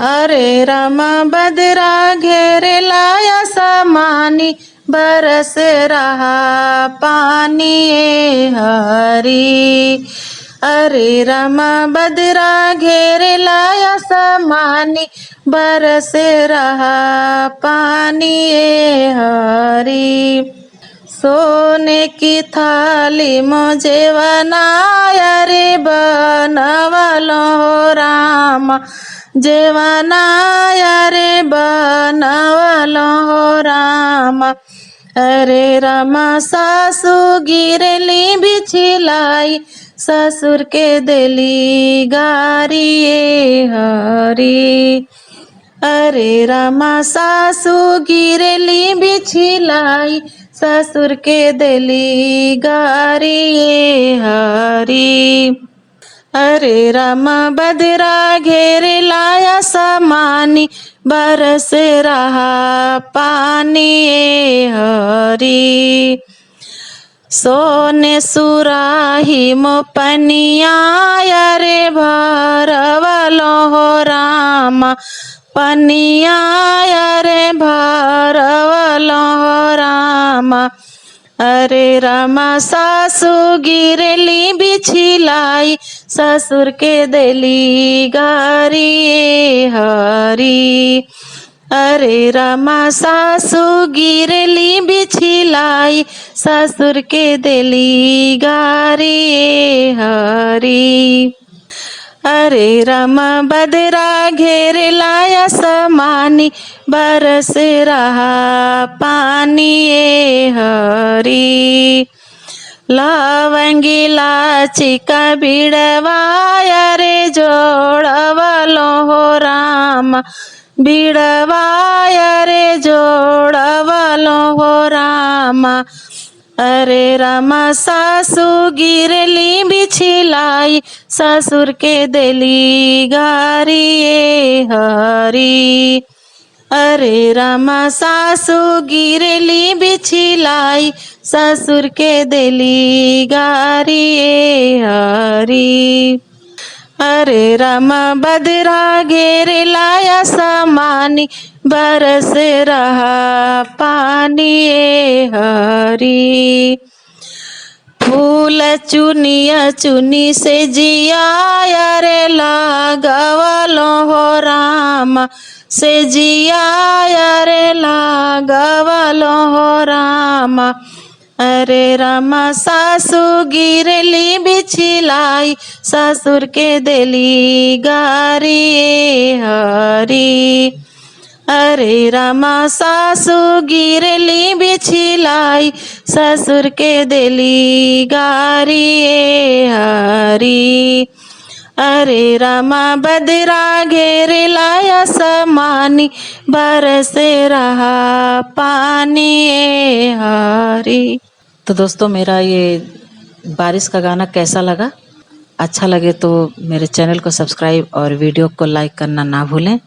अरे रामा बदरा घेरे लाया समानी बरस रहा पानी ए हरी। अरे रामा बदरा घेरे लाया समानी बरस रहा पानी ए हरी। सोने की थाली मुझे बनाया रे बनवलो रामा, जेवनाया रे बनवलो रामा। अरे रामा सासू गिरली बिछलाई, ससुर के देली गारी ए हरी। अरे रामा सासू गिरली बिछलाई, ससुर के देली गारी ए हरी। अरे रामा बदरा घेरे लाया समानी बरस रहा पानी ए हरी। सोने सुराही मो पनिया रे भरवलो हो रामा, पनिया रे भरवलो हो रामा। अरे रामा सासू गिरली बिछलाई, ससुर के देली गारी ए हरी। अरे रामा सासू गिरली बिछलाई, ससुर के देली गारी ए हरी। अरे रामा बदरा घेरे लाया समानी बरस रहा पानी ए हरी। लवंगी इलाची का बिड़वाया रे जोड़वलो हो रामा, बिड़वाया रे जोड़वलो हो रामा। अरे रामा सासू गिरली बिछलाई, ससुर के देली गारी ए हरी। अरे रामा सासू गिरली बिछलाई, ससुर के देली गारी ए हरी। अरे रामा बदरा घेरे लाया समानी बरस रहा पानी ए हरी। फूल चुनिया चुनी से जिया रे लागवलो हो रामा, से जिया रे लागवलो हो रामा। अरे रामा सासू गिरली बिछलाई, ससुर के देली गारी ए हरी। अरे रामा सासू गिरली बिछलाई, ससुर के देली गारी ए हरी। अरे रामा बदरा घेरे लाया समानी बरस रहा पानी ए हरी। तो दोस्तों मेरा ये बारिश का गाना कैसा लगा? अच्छा लगे तो मेरे चैनल को सब्सक्राइब और वीडियो को लाइक करना ना भूलें।